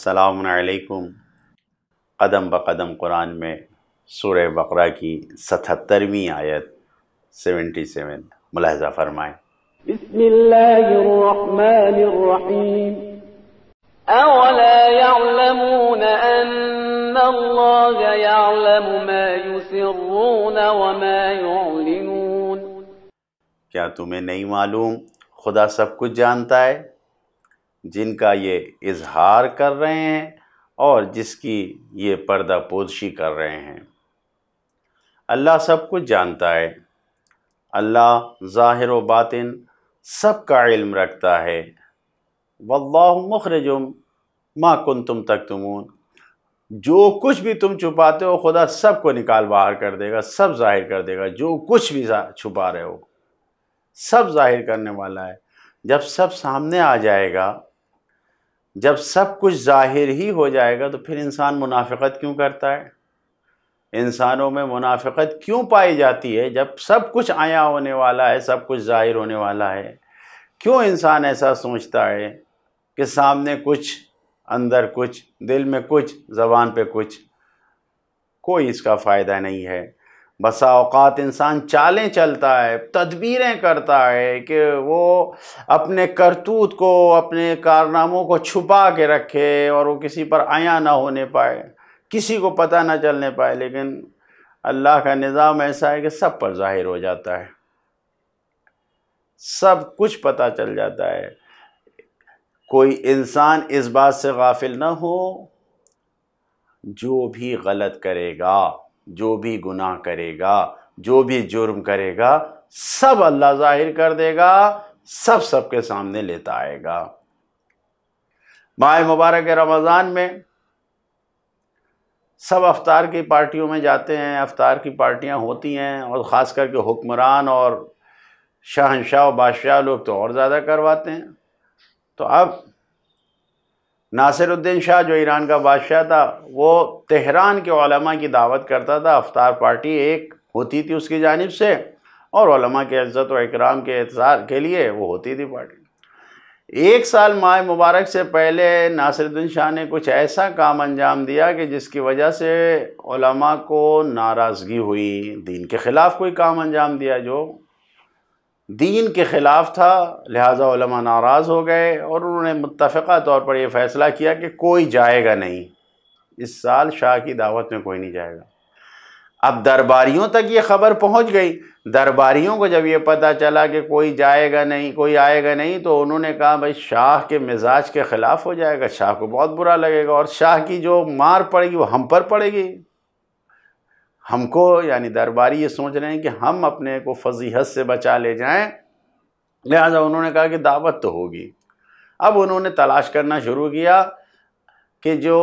السلام علیکم۔ قدم بقدم قرآن میں سورہ بقرہ کی 77ویں آیت 77 ملاحظہ فرمائیں۔ بسم اللہ الرحمن الرحیم اولا يعلمون ان اللہ يعلم ما يسرون وما يعلنون، کیا تمہیں نہیں معلوم خدا سب کچھ جانتا ہے، جن کا یہ اظہار کر رہے ہیں اور جس کی یہ پردہ پوشی کر رہے ہیں۔ اللہ سب کچھ جانتا ہے، اللہ ظاہر و باطن سب کا علم رکھتا ہے۔ واللہ مخرج ما کنتم تکتمون، جو کچھ بھی تم چھپاتے ہو خدا سب کو نکال باہر کر دے گا، سب ظاہر کر دے گا۔ جو کچھ بھی چھپا رہے ہو سب ظاہر کرنے والا ہے۔ جب سب سامنے آ جائے گا، جب سب کچھ ظاہر ہی ہو جائے گا، تو پھر انسان منافقت کیوں کرتا ہے؟ انسانوں میں منافقت کیوں پائی جاتی ہے جب سب کچھ عیاں ہونے والا ہے، سب کچھ ظاہر ہونے والا ہے؟ کیوں انسان ایسا سوچتا ہے کہ سامنے کچھ، اندر کچھ، دل میں کچھ، زبان پہ کچھ؟ کوئی اس کا فائدہ نہیں ہے۔ بسا اوقات انسان چالیں چلتا ہے، تدبیریں کرتا ہے کہ وہ اپنے کرتوت کو، اپنے کارناموں کو چھپا کے رکھے اور وہ کسی پر عیاں نہ ہونے پائے، کسی کو پتہ نہ چلنے پائے۔ لیکن اللہ کا نظام ایسا ہے کہ سب پر ظاہر ہو جاتا ہے، سب کچھ پتہ چل جاتا ہے۔ کوئی انسان اس بات سے غافل نہ ہو، جو بھی غلط کرے گا، جو بھی گناہ کرے گا، جو بھی جرم کرے گا، سب اللہ ظاہر کر دے گا، سب کے سامنے لیتا آئے گا۔ ماہ مبارک رمضان میں سب افطار کی پارٹیوں میں جاتے ہیں، افطار کی پارٹیاں ہوتی ہیں، اور خاص کر کے حکمران اور شہنشاہ و بادشاہ لوگ تو اور زیادہ کرواتے ہیں۔ تو اب ناصر الدین شاہ جو ایران کا بادشاہ تھا، وہ تہران کے علماء کی دعوت کرتا تھا۔ افطار پارٹی ایک ہوتی تھی اس کی جانب سے، اور علماء کے عزت و اکرام کے اظہار کے لیے وہ ہوتی تھی پارٹی۔ ایک سال ماہ مبارک سے پہلے ناصر الدین شاہ نے کچھ ایسا کام انجام دیا کہ جس کی وجہ سے علماء کو ناراضگی ہوئی، دین کے خلاف کوئی کام انجام دیا جو دین کے خلاف تھا، لہٰذا علماء ناراض ہو گئے، اور انہوں نے متفقہ طور پر یہ فیصلہ کیا کہ کوئی جائے گا نہیں، اس سال شاہ کی دعوت میں کوئی نہیں جائے گا۔ اب درباریوں تک یہ خبر پہنچ گئی۔ درباریوں کو جب یہ پتہ چلا کہ کوئی جائے گا نہیں، کوئی آئے گا نہیں، تو انہوں نے کہا بھائی شاہ کے مزاج کے خلاف ہو جائے گا، شاہ کو بہت برا لگے گا، اور شاہ کی جو مار پڑے گی وہ ہم پر پڑے گی۔ ہم کو، یعنی درباری یہ سوچ رہے ہیں کہ ہم اپنے کو فضیحت سے بچا لے جائیں، لہٰذا انہوں نے کہا کہ دعوت تو ہوگی۔ اب انہوں نے تلاش کرنا شروع کیا کہ جو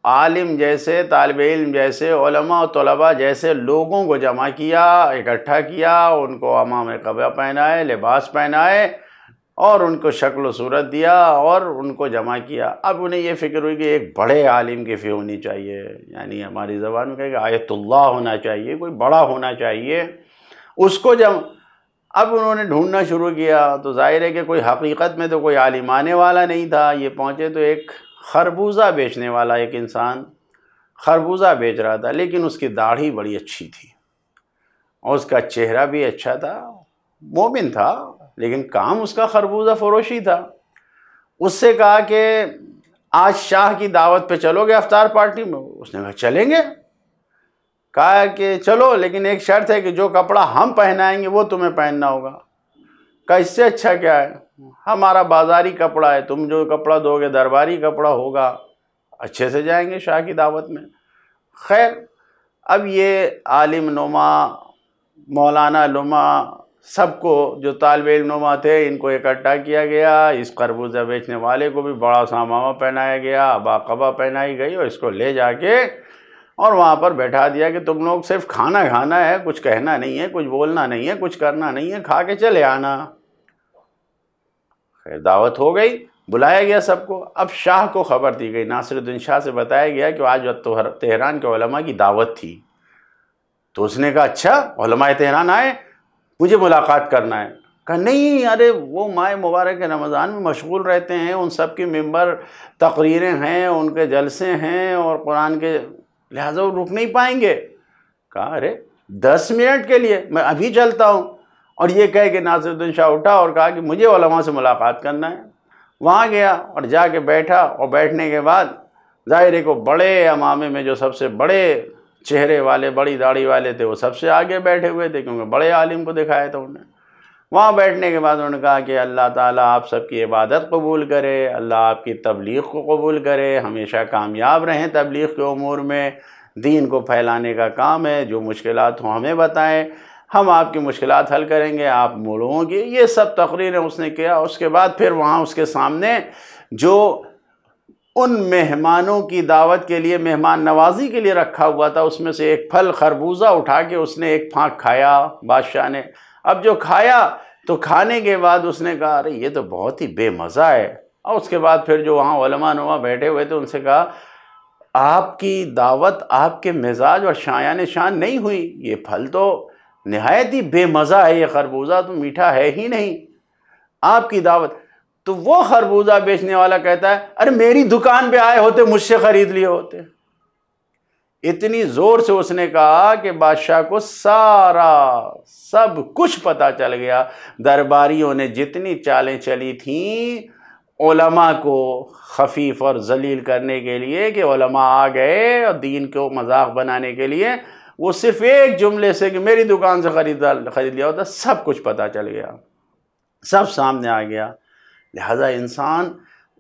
عالم جیسے، طالب علم جیسے، علماء و طلباء جیسے لوگوں کو جمع کیا، اکٹھا کیا، ان کو امام قبا پہنائے، لباس پہنائے، اور ان کو شکل و صورت دیا اور ان کو جمع کیا۔ اب انہیں یہ فکر ہوئی کہ ایک بڑے عالم کی فی ہونی چاہیے، یعنی ہماری زبان میں کہے کہ آیت اللہ ہونا چاہیے، کوئی بڑا ہونا چاہیے، اس کو اب انہوں نے ڈھونڈنا شروع کیا۔ تو ظاہر ہے کہ کوئی حقیقت میں تو کوئی عالم آنے والا نہیں تھا۔ یہ پہنچے تو ایک خربوزہ بیچنے والا ایک انسان خربوزہ بیچ رہا تھا، لیکن اس کی داڑھی بڑی اچھی تھی اور اس کا چہرہ بھی اچھا تھا، مومن تھا، لیکن کام اس کا خربوزہ فروشی تھا۔ اس سے کہا کہ آج شاہ کی دعوت پہ چلو گے افطار پارٹی میں؟ اس نے کہا چلیں گے۔ کہا کہ چلو، لیکن ایک شرط ہے کہ جو کپڑا ہم پہنائیں گے وہ تمہیں پہننا ہوگا۔ کہا اس سے اچھا کیا ہے، ہمارا بازاری کپڑا ہے، تم جو کپڑا دو گے درباری کپڑا ہوگا، اچھے سے جائیں گے شاہ کی دعوت میں۔ خیر، اب یہ عالم نما، مولانا نما، سب کو جو طالب علم نما تھے ان کو اکٹھا کیا گیا۔ اس خربوزہ بیچنے والے کو بھی بڑا سا امامہ پہنایا گیا، ابا قبا پہنائی گئی، اور اس کو لے جا کے اور وہاں پر بیٹھا دیا کہ تم لوگ صرف کھانا کھانا ہے، کچھ کہنا نہیں ہے، کچھ بولنا نہیں ہے، کچھ کرنا نہیں ہے، کھا کے چلے آنا۔ خیر، دعوت ہو گئی، بلایا گیا سب کو۔ اب شاہ کو خبر دی گئی، ناصر الدین شاہ سے بتایا گیا کہ آج تہران کے علماء کی دعوت تھی۔ تو اس نے کہا اچھا، علماء تہران آئے، مجھے ملاقات کرنا ہے۔ کہا نہیں، ارے وہ ماہ مبارک رمضان میں مشغول رہتے ہیں، ان سب کی ممبر تقریریں ہیں، ان کے جلسے ہیں اور قرآن کے، لہٰذا وہ رک نہیں پائیں گے۔ کہا ارے 10 منٹ کے لیے میں ابھی چلتا ہوں۔ اور یہ کہہ کہ ناصر الدین شاہ اٹھا اور کہا کہ مجھے علماء سے ملاقات کرنا ہے۔ وہاں گیا اور جا کے بیٹھا، اور بیٹھنے کے بعد ظاہر ہے کو بڑے امامے میں جو سب سے بڑے چہرے والے، بڑی داڑھی والے تھے، وہ سب سے آگے بیٹھے ہوئے تھے، کیونکہ بڑے عالم کو دکھایا تھا انہوں نے۔ وہاں بیٹھنے کے بعد انہوں نے کہا کہ اللہ تعالیٰ آپ سب کی عبادت قبول کرے، اللہ آپ کی تبلیغ کو قبول کرے، ہمیشہ کامیاب رہیں تبلیغ کے امور میں، دین کو پھیلانے کا کام ہے، جو مشکلات ہوں ہمیں بتائیں، ہم آپ کی مشکلات حل کریں گے، آپ لوگوں کی۔ یہ سب تقریریں اس نے کیا۔ اس کے بعد پھر وہاں اس کے سامنے جو ان مہمانوں کی دعوت کے لیے، مہمان نوازی کے لیے رکھا ہوا تھا، اس میں سے ایک پھل خربوزہ اٹھا کے اس نے ایک پھانک کھایا بادشاہ نے۔ اب جو کھایا تو کھانے کے بعد اس نے کہا ارے یہ تو بہت ہی بے مزہ ہے۔ اور اس کے بعد پھر جو وہاں علماء نما بیٹھے ہوئے تھے ان سے کہا آپ کی دعوت آپ کے مزاج اور شایان شان نہیں ہوئی، یہ پھل تو نہایت ہی بے مزہ ہے، یہ خربوزہ تو میٹھا ہے ہی نہیں، آپ کی دعوت۔ تو وہ خربوزہ بیچنے والا کہتا ہے ارے میری دکان پہ آئے ہوتے مجھ سے خرید لیے ہوتے۔ اتنی زور سے اس نے کہا کہ بادشاہ کو سب کچھ پتہ چل گیا۔ درباریوں نے جتنی چالیں چلی تھیں علماء کو خفیف اور ذلیل کرنے کے لیے کہ علماء آ گئے اور دین کو مذاق بنانے کے لیے، وہ صرف ایک جملے سے کہ میری دکان سے خرید لیا ہوتا، سب کچھ پتہ چل گیا، سب سامنے آ گیا۔ لہذا انسان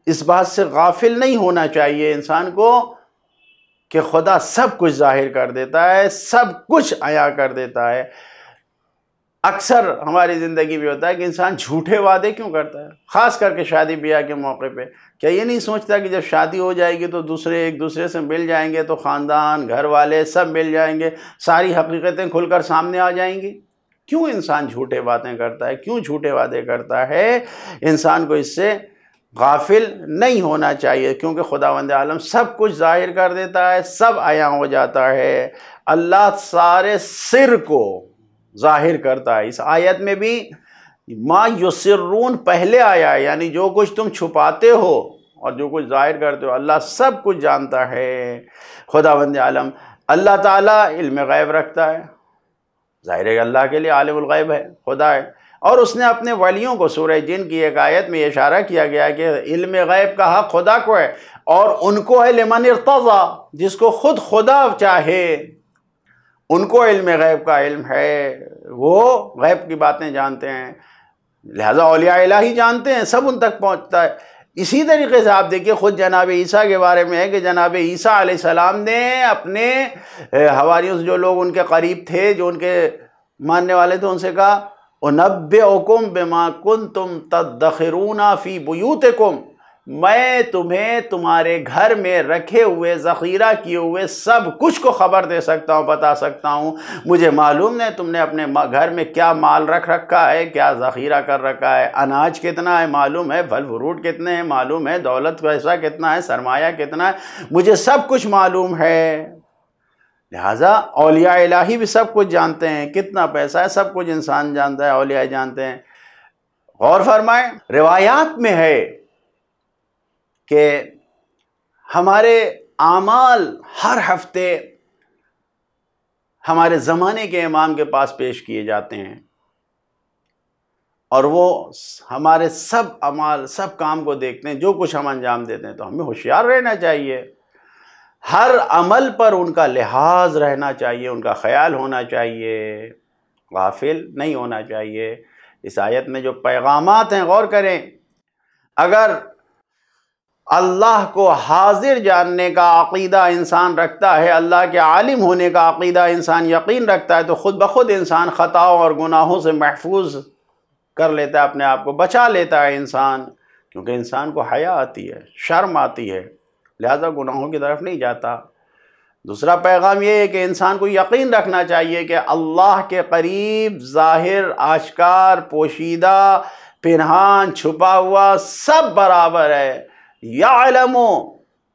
اس بات سے غافل نہیں ہونا چاہیے انسان کو کہ خدا سب کچھ ظاہر کر دیتا ہے، سب کچھ عیاں کر دیتا ہے۔ اکثر ہماری زندگی میں ہوتا ہے کہ انسان جھوٹے وعدے کیوں کرتا ہے، خاص کر کے شادی بیاہ کے موقع پہ۔ کیا یہ نہیں سوچتا کہ جب شادی ہو جائے گی تو دوسرے ایک دوسرے سے مل جائیں گے، تو خاندان، گھر والے سب مل جائیں گے، ساری حقیقتیں کھل کر سامنے آ جائیں گی؟ کیوں انسان جھوٹے باتیں کرتا ہے، کیوں جھوٹے وعدے کرتا ہے؟ انسان کو اس سے غافل نہیں ہونا چاہیے، کیونکہ خداوند عالم سب کچھ ظاہر کر دیتا ہے، سب عیاں ہو جاتا ہے۔ اللہ سارے سر کو ظاہر کرتا ہے۔ اس آیت میں بھی ما یسرون پہلے آیا ہے، یعنی جو کچھ تم چھپاتے ہو اور جو کچھ ظاہر کرتے ہو اللہ سب کچھ جانتا ہے۔ خداوند عالم اللہ تعالیٰ علم غیب رکھتا ہے، ظاہر ہے اللہ کے لیے عالم الغیب ہے، خدا ہے، اور اس نے اپنے ولیوں کو، سورہ جن کی ایک آیت میں اشارہ کیا گیا کہ علم غیب کا حق خدا کو ہے، اور ان کو ہے لمن ارتضی، جس کو خود خدا چاہے ان کو علم غیب کا علم ہے، وہ غیب کی باتیں جانتے ہیں۔ لہذا اولیاء الہی جانتے ہیں، سب ان تک پہنچتا ہے۔ اسی طریقے سے آپ دیکھیے خود جناب عیسیٰ کے بارے میں ہے کہ جناب عیسیٰ علیہ السلام نے اپنے حواریوں سے، جو لوگ ان کے قریب تھے، جو ان کے ماننے والے تھے، ان سے کہا اُنَبِّئُکُم بِمَا كُنتُم تَدَّخِرُونَ فِی بُیُوتِکُم، میں تمہیں تمہارے گھر میں رکھے ہوئے، ذخیرہ کیے ہوئے سب کچھ کو خبر دے سکتا ہوں، بتا سکتا ہوں۔ مجھے معلوم ہے تم نے اپنے گھر میں کیا مال رکھ رکھا ہے، کیا ذخیرہ کر رکھا ہے، اناج کتنا ہے معلوم ہے، پھل فروٹ کتنے ہیں معلوم ہے، دولت پیسہ کتنا ہے، سرمایہ کتنا ہے، مجھے سب کچھ معلوم ہے۔ لہٰذا اولیاء الہی بھی سب کچھ جانتے ہیں، کتنا پیسہ ہے سب کچھ انسان جانتا ہے، اولیاء جانتے ہیں۔ غور فرمائیں، روایات میں ہے کہ ہمارے اعمال ہر ہفتے ہمارے زمانے کے امام کے پاس پیش کیے جاتے ہیں، اور وہ ہمارے سب اعمال، سب کام کو دیکھتے ہیں، جو کچھ ہم انجام دیتے ہیں۔ تو ہمیں ہوشیار رہنا چاہیے، ہر عمل پر ان کا لحاظ رہنا چاہیے، ان کا خیال ہونا چاہیے، غافل نہیں ہونا چاہیے۔ اس آیت میں جو پیغامات ہیں غور کریں، اگر اللہ کو حاضر جاننے کا عقیدہ انسان رکھتا ہے، اللہ کے عالم ہونے کا عقیدہ انسان یقین رکھتا ہے، تو خود بخود انسان خطاؤں اور گناہوں سے محفوظ کر لیتا ہے، اپنے آپ کو بچا لیتا ہے انسان، کیونکہ انسان کو حیا آتی ہے، شرم آتی ہے، لہذا گناہوں کی طرف نہیں جاتا۔ دوسرا پیغام یہ ہے کہ انسان کو یقین رکھنا چاہیے کہ اللہ کے قریب ظاہر، آشکار، پوشیدہ، پنہان، چھپا ہوا سب برابر ہے۔ یعلم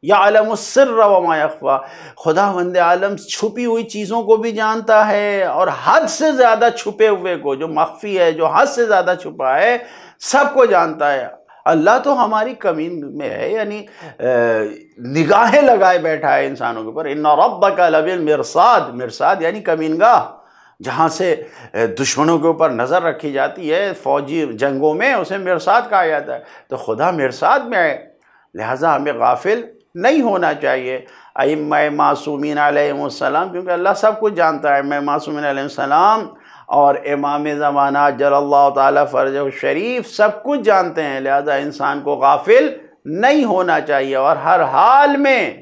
یعلم السر وما یخفی، خداوند عالم چھپی ہوئی چیزوں کو بھی جانتا ہے اور حد سے زیادہ چھپے ہوئے کو، جو مخفی ہے، جو حد سے زیادہ چھپا ہے، سب کو جانتا ہے۔ اللہ تو ہماری کمین میں ہے، یعنی نگاہیں لگائے بیٹھا ہے انسانوں کے اوپر۔ ان ربک لبالمرصاد، مرصاد یعنی کمینگاہ، جہاں سے دشمنوں کے اوپر نظر رکھی جاتی ہے، فوجی جنگوں میں اسے مرصاد کہا جاتا ہے۔ تو خدا مرصاد میں ہے، لہٰذا ہمیں غافل نہیں ہونا چاہیے۔ ائمہ معصومین علیہ السلام، کیونکہ اللہ سب کچھ جانتا ہے، ائمہ معصومین علیہ السلام اور امام زمانہ جل اللہ تعالیٰ فرجہ الشریف سب کچھ جانتے ہیں، لہذا انسان کو غافل نہیں ہونا چاہیے، اور ہر حال میں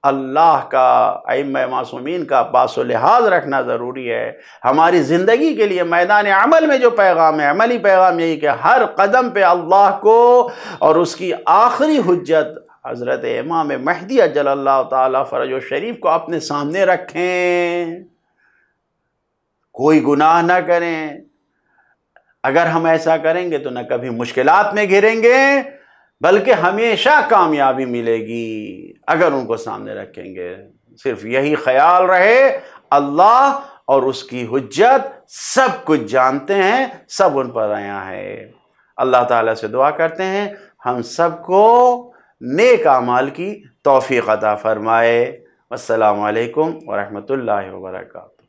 اللہ کا، ائمہ معصومین کا پاس و لحاظ رکھنا ضروری ہے۔ ہماری زندگی کے لیے میدان عمل میں جو پیغام ہے، عملی پیغام یہی کہ ہر قدم پہ اللہ کو اور اس کی آخری حجت حضرت امام مہدی اجل اللہ تعالیٰ فرج الشریف کو اپنے سامنے رکھیں، کوئی گناہ نہ کریں۔ اگر ہم ایسا کریں گے تو نہ کبھی مشکلات میں گھریں گے، بلکہ ہمیشہ کامیابی ملے گی اگر ان کو سامنے رکھیں گے۔ صرف یہی خیال رہے، اللہ اور اس کی حجت سب کچھ جانتے ہیں، سب ان پر عیاں ہے۔ اللہ تعالیٰ سے دعا کرتے ہیں ہم سب کو نیک اعمال کی توفیق عطا فرمائے۔ السلام علیکم ورحمۃ اللہ وبرکاتہ۔